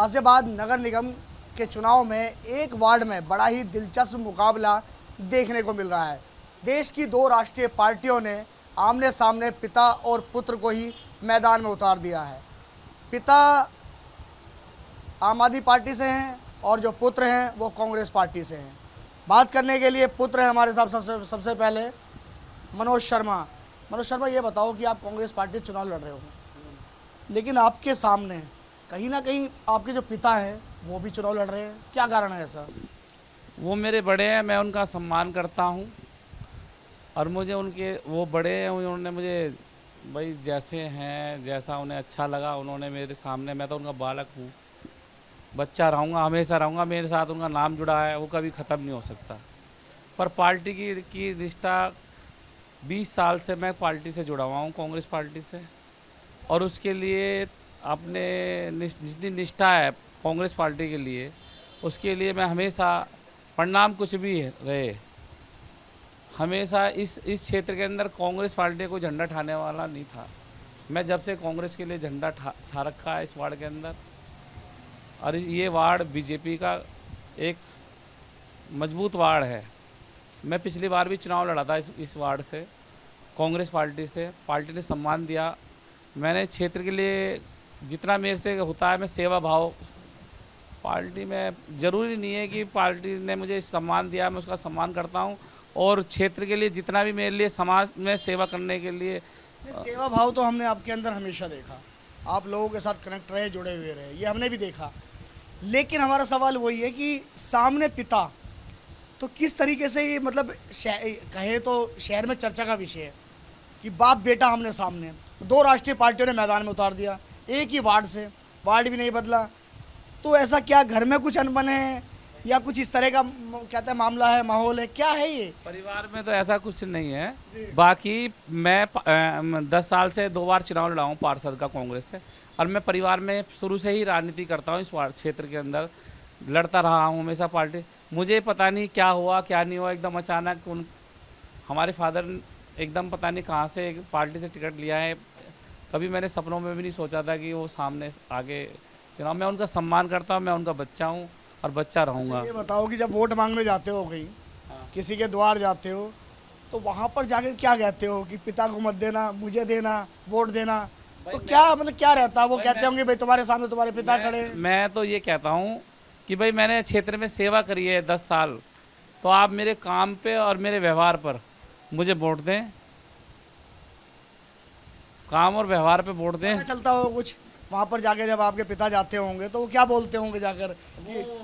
गाजियाबाद नगर निगम के चुनाव में एक वार्ड में बड़ा ही दिलचस्प मुकाबला देखने को मिल रहा है। देश की दो राष्ट्रीय पार्टियों ने आमने सामने पिता और पुत्र को ही मैदान में उतार दिया है। पिता आम आदमी पार्टी से हैं और जो पुत्र हैं वो कांग्रेस पार्टी से हैं। बात करने के लिए पुत्र हैं हमारे साथ सबसे पहले मनोज शर्मा। मनोज शर्मा, ये बताओ कि आप कांग्रेस पार्टी चुनाव लड़ रहे हो, लेकिन आपके सामने कहीं ना कहीं आपके जो पिता हैं वो भी चुनाव लड़ रहे हैं, क्या कारण है ऐसा? वो मेरे बड़े हैं, मैं उनका सम्मान करता हूँ और मुझे उनके वो बड़े हैं, उन्होंने मुझे भाई जैसे हैं, जैसा उन्हें अच्छा लगा उन्होंने मेरे सामने, मैं तो उनका बालक हूँ, बच्चा रहूँगा, हमेशा रहूँगा, मेरे साथ उनका नाम जुड़ा है, वो कभी ख़त्म नहीं हो सकता। पर पार्टी की रिश्ता 20 साल से मैं पार्टी से जुड़ा हुआ हूँ, कांग्रेस पार्टी से, और उसके लिए अपने जितनी निष्ठा है कांग्रेस पार्टी के लिए, उसके लिए मैं हमेशा परिणाम कुछ भी रहे, हमेशा इस क्षेत्र के अंदर कांग्रेस पार्टी को झंडा ठाने वाला नहीं था। मैं जब से कांग्रेस के लिए झंडा ठा रखा है इस वार्ड के अंदर, और ये वार्ड बीजेपी का एक मजबूत वार्ड है। मैं पिछली बार भी चुनाव लड़ा था इस वार्ड से, कांग्रेस पार्टी से, पार्टी ने सम्मान दिया। मैंने क्षेत्र के लिए जितना मेरे से होता है मैं सेवा भाव, पार्टी में ज़रूरी नहीं है कि पार्टी ने मुझे सम्मान दिया मैं उसका सम्मान करता हूं, और क्षेत्र के लिए जितना भी मेरे लिए समाज में सेवा करने के लिए। ये सेवा भाव तो हमने आपके अंदर हमेशा देखा, आप लोगों के साथ कनेक्ट रहे, जुड़े हुए रहे, ये हमने भी देखा। लेकिन हमारा सवाल वही है कि सामने पिता, तो किस तरीके से ये मतलब कहे तो शहर में चर्चा का विषय है कि बाप बेटा आमने सामने, दो राष्ट्रीय पार्टियों ने मैदान में उतार दिया, एक ही वार्ड से, वार्ड भी नहीं बदला। तो ऐसा क्या घर में कुछ अनबन है या कुछ इस तरह का कहते हैं मामला है, माहौल है, क्या है ये? परिवार में तो ऐसा कुछ नहीं है। बाकी मैं 10 साल से 2 बार चुनाव लड़ा हूँ पार्षद का कांग्रेस से, और मैं परिवार में शुरू से ही राजनीति करता हूँ, इस क्षेत्र के अंदर लड़ता रहा हूँ हमेशा पार्टी। मुझे पता नहीं क्या हुआ क्या नहीं हुआ, एकदम अचानक हमारे फादर एकदम पता नहीं कहाँ से एक पार्टी से टिकट लिया है। कभी मैंने सपनों में भी नहीं सोचा था कि वो सामने आगे चुनाव। मैं उनका सम्मान करता हूँ, मैं उनका बच्चा हूँ और बच्चा रहूँगा। ये बताओ कि जब वोट मांगने जाते हो, कहीं किसी के द्वार जाते हो, तो वहाँ पर जाकर क्या कहते हो कि पिता को मत देना, मुझे देना, वोट देना? तो क्या मतलब क्या रहता है? वो कहते होंगे भाई तुम्हारे सामने तुम्हारे पिता खड़े हैं। मैं तो ये कहता हूँ कि भाई मैंने क्षेत्र में सेवा करी है 10 साल, तो आप मेरे काम पे और मेरे व्यवहार पर मुझे वोट दें, काम और व्यवहार पे वोट दें। पता चलता हो कुछ वहाँ पर जाके, जब आपके पिता जाते होंगे तो वो क्या बोलते होंगे जाकर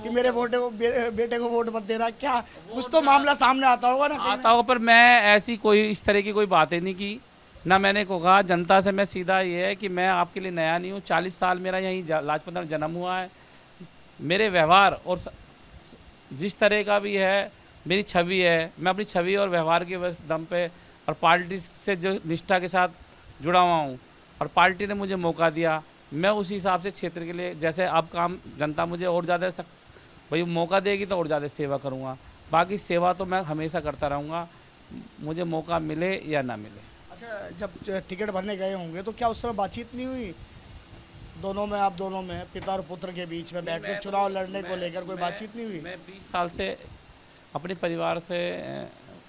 कि मेरे बेटे को वोट मत देना, क्या कुछ तो मामला सामने आता होगा ना? आता होगा, पर मैं ऐसी कोई इस तरह की कोई बातें नहीं की ना। मैंने को कहा जनता से मैं सीधा ये है कि मैं आपके लिए नया नहीं हूँ, 40 साल मेरा यहीं लाजपत में जन्म हुआ है। मेरे व्यवहार और जिस तरह का भी है मेरी छवि है, मैं अपनी छवि और व्यवहार के दम पे और पार्टी से जो निष्ठा के साथ जुड़ा हुआ हूँ, और पार्टी ने मुझे मौका दिया, मैं उसी हिसाब से क्षेत्र के लिए जैसे अब काम जनता मुझे और ज़्यादा भाई मौका देगी तो और ज़्यादा सेवा करूँगा। बाकी सेवा तो मैं हमेशा करता रहूँगा, मुझे मौका मिले या ना मिले। अच्छा, जब टिकट भरने गए होंगे तो क्या उस समय बातचीत नहीं हुई दोनों में, आप दोनों में, पिता और पुत्र के बीच में बैठकर चुनाव लड़ने को लेकर कोई बातचीत नहीं हुई? मैं 20 साल से अपने परिवार से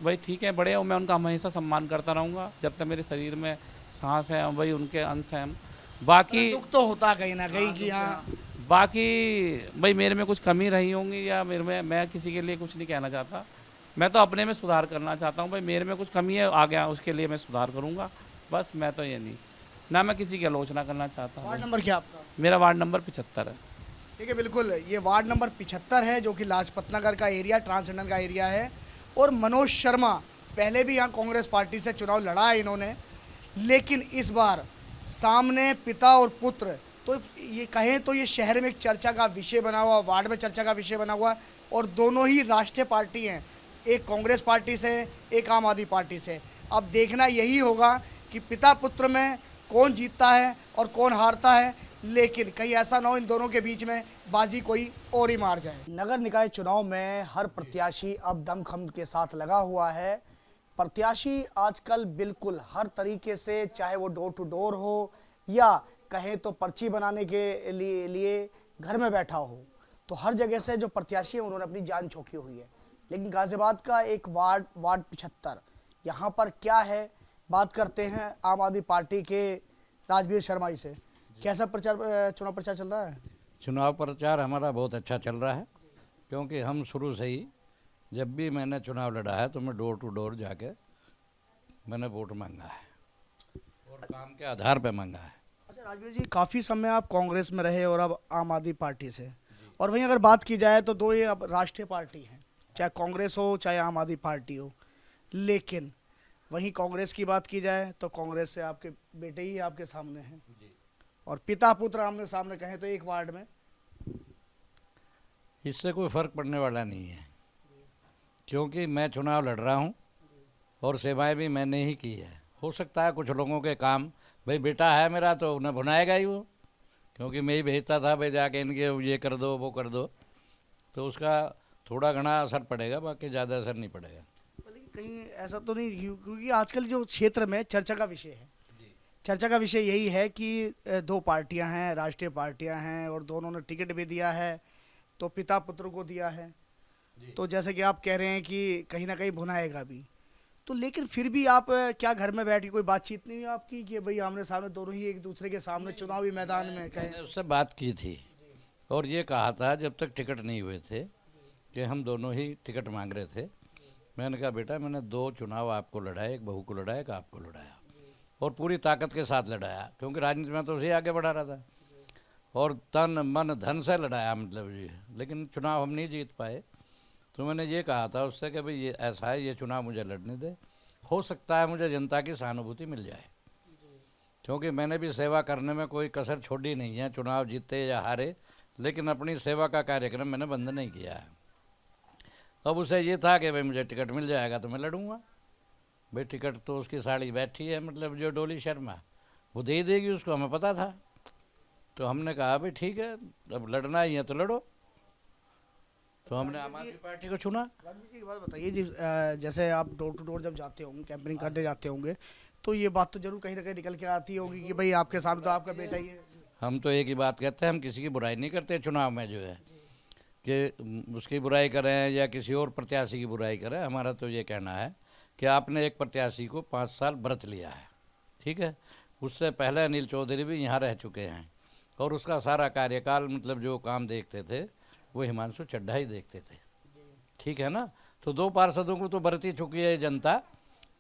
भाई ठीक है, बड़े हो, मैं उनका हमेशा सम्मान करता रहूँगा जब तक मेरे शरीर में सांस है, भाई उनके अंश हैं हम। बाकी दुख तो होता कहीं ना कहीं कि हाँ, बाकी भाई मेरे में कुछ कमी रही होंगी या मेरे में, मैं किसी के लिए कुछ नहीं कहना चाहता, मैं तो अपने में सुधार करना चाहता हूँ। भाई मेरे में कुछ कमी है आ गया, उसके लिए मैं सुधार करूँगा, बस। मैं तो ये नहीं ना, मैं किसी की आलोचना करना चाहता हूँ। वार्ड नंबर क्या आपका? मेरा वार्ड नंबर 75 है। ठीक है, बिल्कुल, ये वार्ड नंबर 75 है, जो कि लाजपत नगर का एरिया, ट्रांसजेंडर का एरिया है। और मनोज शर्मा पहले भी यहाँ कांग्रेस पार्टी से चुनाव लड़ा है इन्होंने, लेकिन इस बार सामने पिता और पुत्र, तो ये कहें तो ये शहर में एक चर्चा का विषय बना हुआ, वार्ड में चर्चा का विषय बना हुआ, और दोनों ही राष्ट्रीय पार्टी हैं, एक कांग्रेस पार्टी से, एक आम आदमी पार्टी से। अब देखना यही होगा कि पिता पुत्र में कौन जीतता है और कौन हारता है, लेकिन कहीं ऐसा ना हो इन दोनों के बीच में बाजी कोई और ही मार जाए। नगर निकाय चुनाव में हर प्रत्याशी अब दमखम के साथ लगा हुआ है। प्रत्याशी आजकल बिल्कुल हर तरीके से, चाहे वो डोर टू डोर हो या कहें तो पर्ची बनाने के लिए घर में बैठा हो, तो हर जगह से जो प्रत्याशी है उन्होंने अपनी जान झोंकी हुई है। लेकिन गाजियाबाद का एक वार्ड 75, यहाँ पर क्या है, बात करते हैं आम आदमी पार्टी के राजवीर शर्मा जी से। कैसा चुनाव प्रचार चल रहा है? चुनाव प्रचार हमारा बहुत अच्छा चल रहा है, क्योंकि हम शुरू से ही जब भी मैंने चुनाव लड़ा है तो मैं डोर टू डोर जाके मैंने वोट मांगा है और काम के आधार पे मांगा है। अच्छा राजवीर जी, काफ़ी समय आप कांग्रेस में रहे और अब आम आदमी पार्टी से, और वहीं अगर बात की जाए तो दो ये अब राष्ट्रीय पार्टी हैं, चाहे कांग्रेस हो चाहे आम आदमी पार्टी हो। लेकिन वहीं कांग्रेस की बात की जाए तो कांग्रेस से आपके बेटे ही आपके सामने हैं, और पिता पुत्र आमने सामने कहें तो एक वार्ड में। इससे कोई फ़र्क पड़ने वाला नहीं है, क्योंकि मैं चुनाव लड़ रहा हूँ और सेवाएं भी मैंने ही की है। हो सकता है कुछ लोगों के काम, भाई बेटा है मेरा तो उन्हें भुनाएगा ही वो, क्योंकि मैं ही भेजता था भाई जाके इनके ये कर दो वो कर दो, तो उसका थोड़ा घना असर पड़ेगा, बाकी ज़्यादा असर नहीं पड़ेगा। लेकिन कहीं ऐसा तो नहीं, क्योंकि आजकल जो क्षेत्र में चर्चा का विषय है, चर्चा का विषय यही है कि दो पार्टियां हैं, राष्ट्रीय पार्टियां हैं, और दोनों ने टिकट भी दिया है, तो पिता पुत्र को दिया है, तो जैसे कि आप कह रहे हैं कि कहीं ना कहीं भुनाएगा भी, तो लेकिन फिर भी आप क्या घर में बैठ के कोई बातचीत नहीं हुई आपकी कि भाई आमने सामने दोनों ही एक दूसरे के सामने चुनावी मैदान में कहें? मैंने उससे बात की थी और ये कहा था जब तक टिकट नहीं हुए थे कि हम दोनों ही टिकट मांग रहे थे। मैंने कहा बेटा मैंने 2 चुनाव आपको लड़ाया, एक बहू को लड़ाया, एक आपको लड़ाया, और पूरी ताकत के साथ लड़ाया, क्योंकि राजनीति में तो उसे आगे बढ़ा रहा था और तन मन धन से लड़ाया मतलब जी। लेकिन चुनाव हम नहीं जीत पाए, तो मैंने ये कहा था उससे कि भाई ये ऐसा है, ये चुनाव मुझे लड़ने दे, हो सकता है मुझे जनता की सहानुभूति मिल जाए, क्योंकि मैंने भी सेवा करने में कोई कसर छोड़ी नहीं है, चुनाव जीते या हारे, लेकिन अपनी सेवा का कार्यक्रम मैंने बंद नहीं किया है। अब उसे ये था कि भाई मुझे टिकट मिल जाएगा तो मैं लड़ूंगा, भाई टिकट तो उसकी साड़ी बैठी है, मतलब जो डोली शर्मा वो दे देगी उसको, हमें पता था। तो हमने कहा भाई ठीक है, अब लड़ना ही है तो लड़ो, तो हमने आम आदमी पार्टी को चुना। राजवीर जी एक बात बताइए जी, जैसे आप डोर टू डोर जब जाते होंगे, कैंपेनिंग करने जाते होंगे, तो ये बात तो जरूर कहीं ना कहीं निकल के आती होगी कि भाई आपके सामने तो आपका बेटा ही है। हम तो एक ही बात कहते हैं, हम किसी की बुराई नहीं करते चुनाव में, जो है कि उसकी बुराई करें या किसी और प्रत्याशी की बुराई करें। हमारा तो ये कहना है कि आपने एक प्रत्याशी को 5 साल व्रत लिया है, ठीक है, उससे पहले अनिल चौधरी भी यहाँ रह चुके हैं और उसका सारा कार्यकाल मतलब जो काम देखते थे वो हिमांशु चड्ढा ही देखते थे, ठीक है ना। तो 2 पार्षदों को तो बरत ही चुकी है जनता,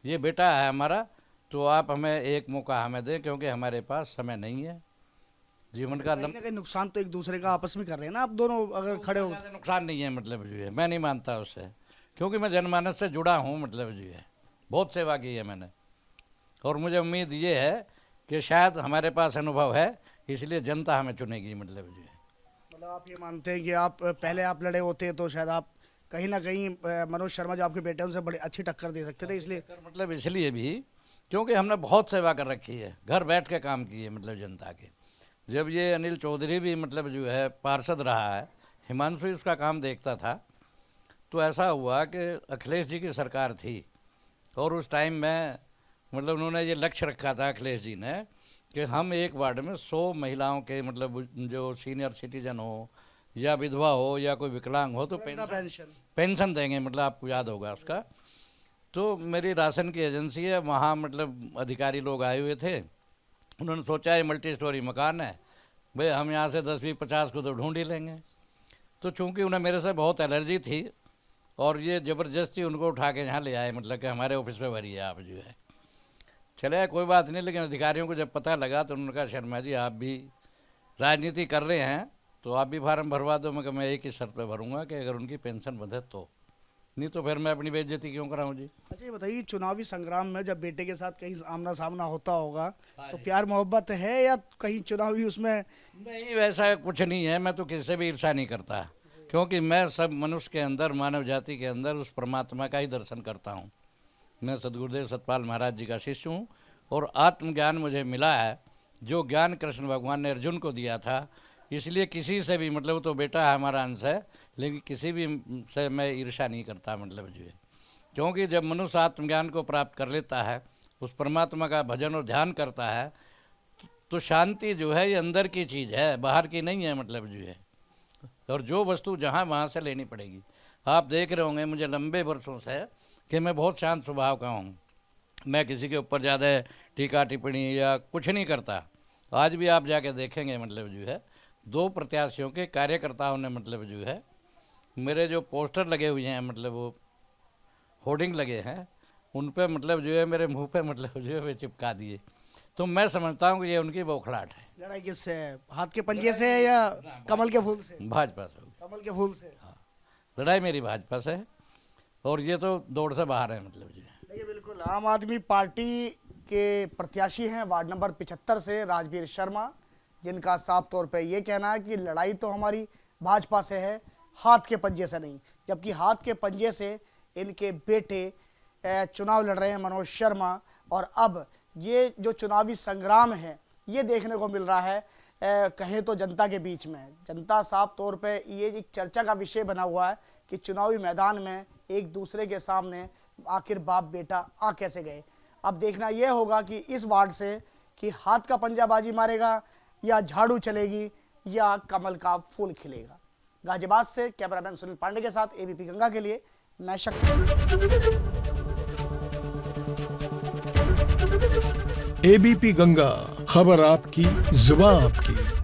ये बेटा है हमारा, तो आप हमें एक मौका हमें दें, क्योंकि हमारे पास समय नहीं है जीवन का। कहीं ना कहीं नुकसान तो एक दूसरे का आपस में कर रहे हैं ना आप दोनों अगर खड़े हो। ज़्यादा नुकसान नहीं है मतलब जो है, मैं नहीं मानता उससे, क्योंकि मैं जनमानस से जुड़ा हूँ, मतलब जो है बहुत सेवा की है मैंने, और मुझे उम्मीद ये है कि शायद हमारे पास अनुभव है, इसलिए जनता हमें चुनेगी, मतलब जो है। मतलब आप ये मानते हैं कि आप पहले आप लड़े होते तो शायद आप कहीं ना कहीं मनोज शर्मा जो आपके बेटे हैं उनसे बड़ी अच्छी टक्कर दे सकते थे, इसलिए मतलब इसलिए भी क्योंकि हमने बहुत सेवा कर रखी है, घर बैठ के काम किए मतलब जनता के। जब ये अनिल चौधरी भी मतलब जो है पार्षद रहा है, हिमांशु भी उसका काम देखता था, तो ऐसा हुआ कि अखिलेश जी की सरकार थी और उस टाइम में मतलब उन्होंने ये लक्ष्य रखा था अखिलेश जी ने कि हम एक वार्ड में 100 महिलाओं के मतलब जो सीनियर सिटीजन हो या विधवा हो या कोई विकलांग हो तो पेंशन देंगे, मतलब आपको याद होगा उसका। तो मेरी राशन की एजेंसी है, वहाँ मतलब अधिकारी लोग आए हुए थे, उन्होंने सोचा ये मल्टी स्टोरी मकान है, भाई हम यहाँ से 10 20 50 को तो ढूंढ ही लेंगे। तो चूँकि उन्हें मेरे से बहुत एलर्जी थी और ये ज़बरदस्ती उनको उठा के यहाँ ले आए, मतलब कि हमारे ऑफिस में भरिए आप जो है। चले कोई बात नहीं, लेकिन अधिकारियों को जब पता लगा तो उन्होंने कहा शर्मा जी आप भी राजनीति कर रहे हैं तो आप भी फार्म भरवा दो। मैं एक ही शर्त पे भरूंगा कि अगर उनकी पेंशन बंधे तो, नहीं तो फिर मैं अपनी बेइज्जती क्यों कराऊं जी। अच्छा ये बताइए, चुनावी संग्राम में जब बेटे के साथ कहीं आमना सामना होता होगा तो प्यार मोहब्बत है या कहीं चुनावी उसमें? नहीं वैसा कुछ नहीं है, मैं तो किसी से भी ईर्ष्या नहीं करता, क्योंकि मैं सब मनुष्य के अंदर, मानव जाति के अंदर उस परमात्मा का ही दर्शन करता हूँ। मैं सदगुरुदेव सतपाल महाराज जी का शिष्य हूँ और आत्मज्ञान मुझे मिला है, जो ज्ञान कृष्ण भगवान ने अर्जुन को दिया था। इसलिए किसी से भी मतलब तो बेटा है हमारा अंश है, लेकिन किसी भी से मैं ईर्ष्या नहीं करता मतलब जो है, क्योंकि जब मनुष्य आत्मज्ञान को प्राप्त कर लेता है, उस परमात्मा का भजन और ध्यान करता है, तो शांति जो है ये अंदर की चीज़ है, बाहर की नहीं है मतलब जो है। और जो वस्तु जहाँ वहाँ से लेनी पड़ेगी। आप देख रहे होंगे मुझे लंबे वर्षों से कि मैं बहुत शांत स्वभाव का हूँ, मैं किसी के ऊपर ज़्यादा टीका टिप्पणी या कुछ नहीं करता। आज भी आप जाके देखेंगे मतलब जो है 2 प्रत्याशियों के कार्यकर्ताओं ने मतलब जो है मेरे जो पोस्टर लगे हुए हैं, मतलब वो होर्डिंग लगे हैं, उन पे मतलब जो है मेरे मुंह पे मतलब जो है वे चिपका दिए। तो मैं समझता हूँ कि ये उनकी बौखलाहट है। लड़ाई किससे है? हाथ के पंजे से है या कमल के फूल से? भाजपा से होगी। कमल के फूल से। हाँ, लड़ाई मेरी भाजपा से है और ये तो दौड़ से बाहर है मतलब जो है। देखिए बिल्कुल आम आदमी पार्टी के प्रत्याशी हैं वार्ड नंबर 75 से राजवीर शर्मा, जिनका साफ तौर पे ये कहना है कि लड़ाई तो हमारी भाजपा से है, हाथ के पंजे से नहीं। जबकि हाथ के पंजे से इनके बेटे चुनाव लड़ रहे हैं मनोज शर्मा। और अब ये जो चुनावी संग्राम है ये देखने को मिल रहा है कहें तो जनता के बीच में। जनता साफ तौर पे ये एक चर्चा का विषय बना हुआ है कि चुनावी मैदान में एक दूसरे के सामने आखिर बाप बेटा आ कैसे गए। अब देखना यह होगा कि इस वार्ड से कि हाथ का पंजा बाजी मारेगा या झाड़ू चलेगी या कमल का फूल खिलेगा। गाजियाबाद से कैमरामैन सुनील पांडे के साथ एबीपी गंगा के लिए मैं शक्ति। एबीपी गंगा, खबर आपकी, जुबान आपकी।